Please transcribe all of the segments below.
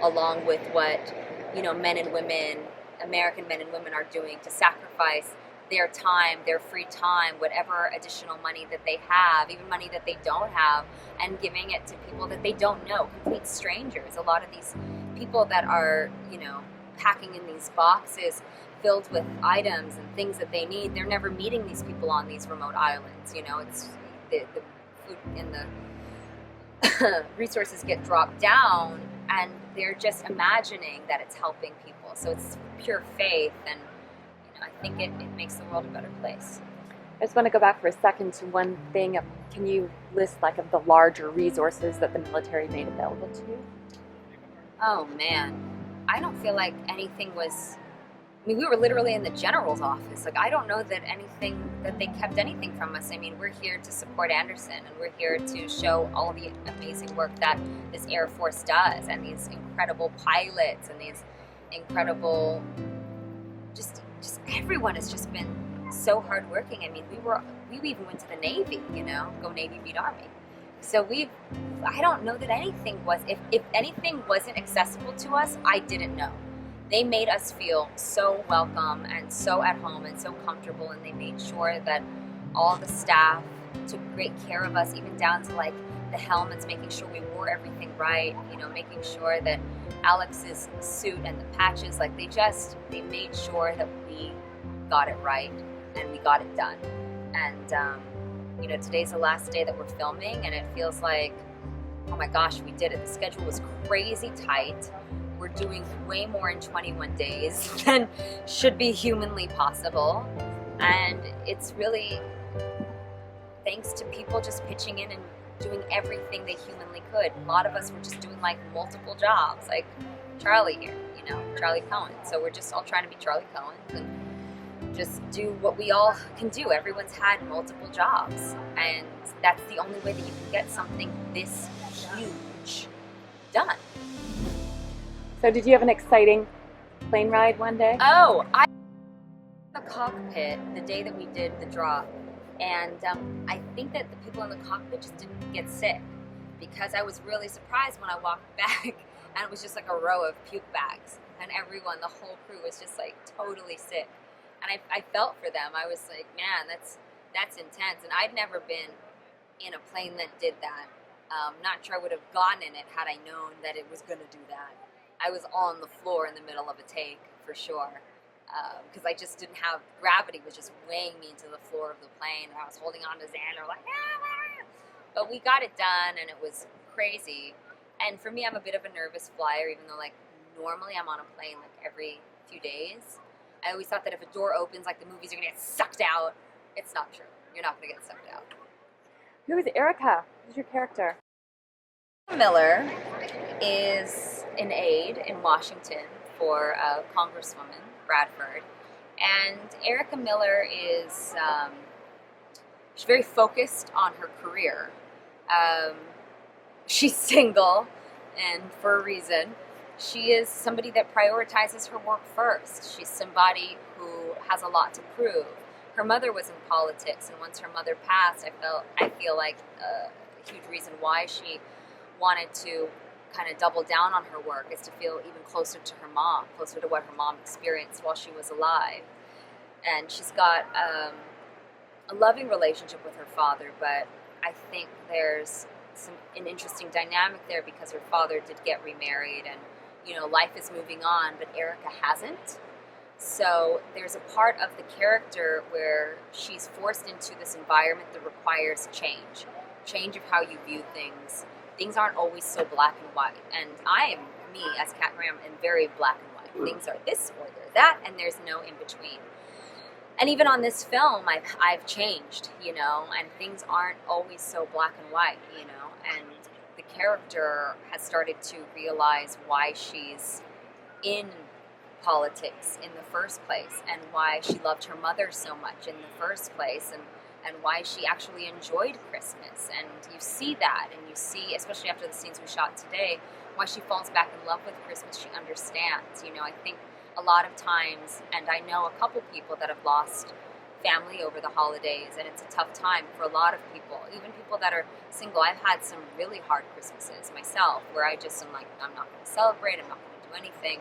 along with what, men and women, American men and women are doing to sacrifice their time, their free time, whatever additional money that they have, even money that they don't have, and giving it to people that they don't know, complete strangers. A lot of these people that are, packing in these boxes filled with items and things that they need, they're never meeting these people on these remote islands. It's the food and the resources get dropped down, and they're just imagining that it's helping people. So it's pure faith, and I think it makes the world a better place. I just want to go back for a second to one thing. Can you list of the larger resources that the military made available to you? Oh man, I don't feel like anything was. We were literally in the general's office. I don't know that they kept anything from us. We're here to support Anderson, and we're here to show all the amazing work that this Air Force does, and these incredible pilots, and these incredible, just everyone has just been so hardworking. We even went to the Navy, go Navy beat Army. So I don't know that anything was, if anything wasn't accessible to us, I didn't know. They made us feel so welcome and so at home and so comfortable, and they made sure that all the staff took great care of us, even down to the helmets, making sure we wore everything right, making sure that Alex's suit and the patches, they made sure that we got it right and we got it done. And, today's the last day that we're filming, and it feels like, oh my gosh, we did it. The schedule was crazy tight. We're doing way more in 21 days than should be humanly possible. And it's really thanks to people just pitching in and doing everything they humanly could. A lot of us were just doing multiple jobs, like Charlie here, Charlie Cohen. So we're just all trying to be Charlie Cohen and just do what we all can do. Everyone's had multiple jobs, and that's the only way that you can get something this huge done. So did you have an exciting plane ride one day? Oh, I was in the cockpit the day that we did the drop, and I think that the people in the cockpit just didn't get sick, because I was really surprised when I walked back and it was just a row of puke bags, and everyone, the whole crew was just totally sick. And I felt for them. I was like, man, that's intense. And I'd never been in a plane that did that. Not sure I would have gotten in it had I known that it was going to do that. I was on the floor in the middle of a take, for sure, because I just didn't have, gravity was just weighing me into the floor of the plane, and I was holding on to Xander but we got it done, and it was crazy. And for me, I'm a bit of a nervous flyer, even though normally I'm on a plane every few days. I always thought that if a door opens, the movies are going to get sucked out. It's not true. You're not going to get sucked out. Who is Erica? Who's your character? Miller is an aide in Washington for a Congresswoman, Bradford. And Erica Miller is she's very focused on her career. She's single, and for a reason. She is somebody that prioritizes her work first. She's somebody who has a lot to prove. Her mother was in politics, and once her mother passed, I feel like a huge reason why she wanted to kind of double down on her work is to feel even closer to her mom, closer to what her mom experienced while she was alive. And she's got a loving relationship with her father, but I think there's an interesting dynamic there, because her father did get remarried, and life is moving on, but Erica hasn't. So there's a part of the character where she's forced into this environment that requires change of how you view things. Things aren't always so black and white. And me, as Kat Graham, am very black and white. Things are this or they're that, and there's no in between. And even on this film, I've changed, and things aren't always so black and white, and the character has started to realize why she's in politics in the first place, and why she loved her mother so much in the first place, and why she actually enjoyed Christmas. And you see that, and you see, especially after the scenes we shot today, why she falls back in love with Christmas. She understands. I think a lot of times, and I know a couple people that have lost family over the holidays, and it's a tough time for a lot of people, even people that are single. I've had some really hard Christmases myself where I just am like, I'm not going to celebrate, I'm not going to do anything.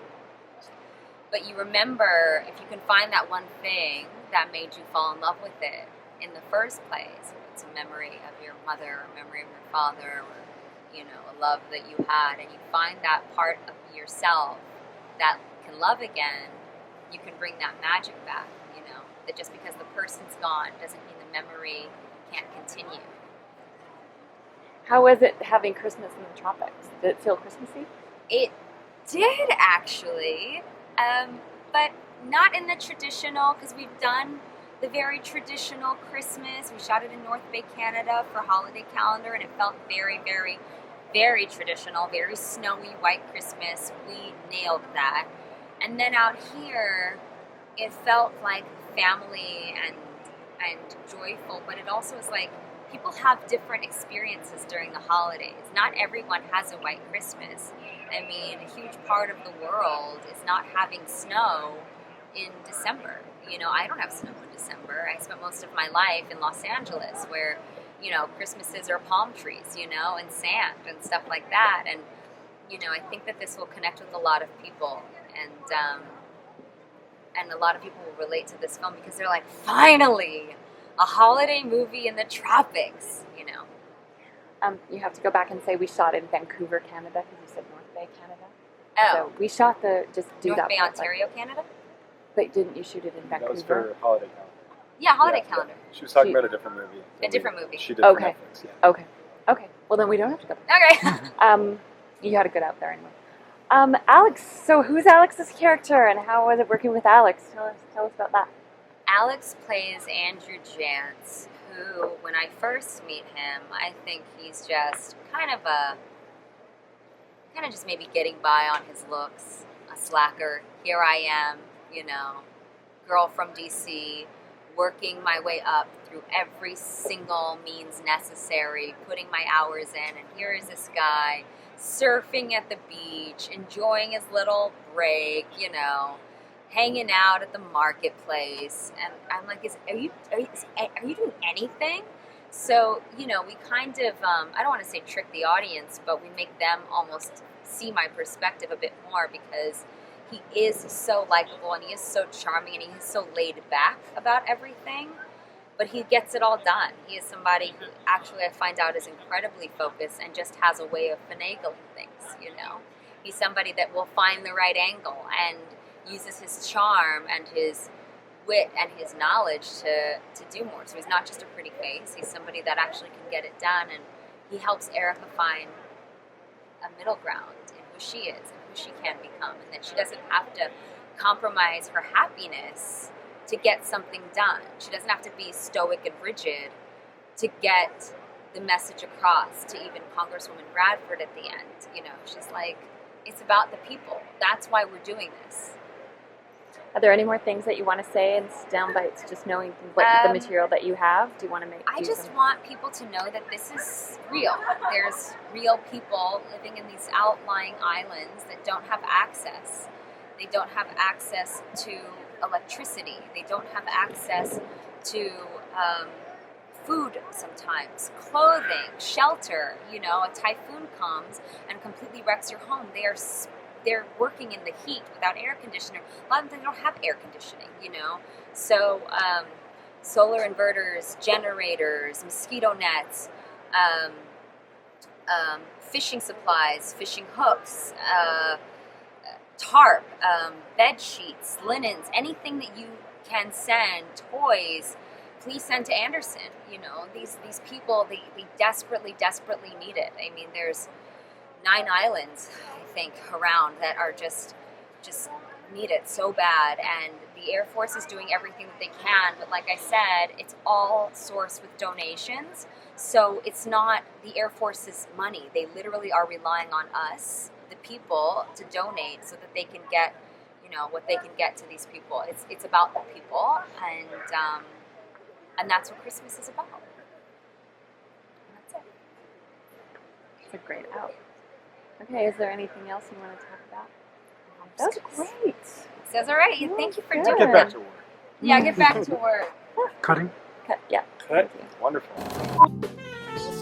But you remember, if you can find that one thing that made you fall in love with it in the first place, it's a memory of your mother, a memory of your father, or, you know, a love that you had, and you find that part of yourself that can love again, you can bring that magic back, you know, that just because the person's gone doesn't mean the memory can't continue. How was it having Christmas in the tropics? Did it feel Christmassy? It did, actually, but not in the traditional, because we've done the very traditional Christmas. We shot it in North Bay, Canada for holiday calendar, and it felt very, very, very traditional, very snowy white Christmas. We nailed that. And then out here, it felt like family and joyful, but it also is like people have different experiences during the holidays. Not everyone has a white Christmas. I mean, a huge part of the world is not having snow in December. You know, I don't have snow in December. I spent most of my life in Los Angeles where, you know, Christmases are palm trees, you know, and sand and stuff like that. And, you know, I think that this will connect with a lot of people. And a lot of people will relate to this film because they're like, finally, a holiday movie in the tropics, you know. You have to go back and say we shot in Vancouver, Canada, because you said North Bay, Canada. Oh. So we shot North Bay, Ontario, Canada? But didn't you shoot it in Vancouver? That was for holiday calendar. Yeah, holiday calendar. She was talking about a different movie. A different movie. She did Okay. for Netflix, yeah. Okay. Well, then we don't have to go back. Okay. You had it good out there anyway. Alex, so who's Alex's character and how was it working with Alex? Tell us about that. Alex plays Andrew Jantz, who, when I first meet him, I think he's just kind of just maybe getting by on his looks, a slacker. Here I am, you know, girl from DC, working my way up through every single means necessary, putting my hours in, and here is this guy surfing at the beach, enjoying his little break, you know, hanging out at the marketplace. And I'm like, are you doing anything? So, you know, we kind of, I don't want to say trick the audience, but we make them almost see my perspective a bit more because he is so likable and he is so charming and he is so laid back about everything. But he gets it all done. He is somebody who actually I find out is incredibly focused and just has a way of finagling things, you know. He's somebody that will find the right angle and uses his charm and his wit and his knowledge to do more. So he's not just a pretty face. He's somebody that actually can get it done, and he helps Erica find a middle ground in who she is and who she can become, and that she doesn't have to compromise her happiness to get something done. She doesn't have to be stoic and rigid to get the message across to even Congresswoman Bradford at the end. You know, she's like, it's about the people. That's why we're doing this. Are there any more things that you want to say in sound bites, just knowing what the material that you have? Do you want to make? I just want people to know that this is real. There's real people living in these outlying islands that don't have access. They don't have access to electricity. They don't have access to food sometimes, clothing, shelter. You know, a typhoon comes and completely wrecks your home. They're working in the heat without air conditioner. A lot of them don't have air conditioning, you know. So solar inverters, generators, mosquito nets, fishing supplies, fishing hooks, tarp, bed sheets, linens, anything that you can send, toys, please send to Anderson. You know, these people, they desperately, desperately need it. I mean, there's 9 islands, I think, around that are just need it so bad, and the Air Force is doing everything that they can, but like I said, it's all sourced with donations, so it's not the Air Force's money. They literally are relying on us, the people, to donate so that they can get, you know, what they can get to these people. It's about the people, and that's what Christmas is about. And that's it. It's a great out. Okay, is there anything else you want to talk about? That was great. Says all right. Thank you for doing Get back to work. Yeah, get back to work. Cutting. Yeah. Cut. Thank you. Wonderful.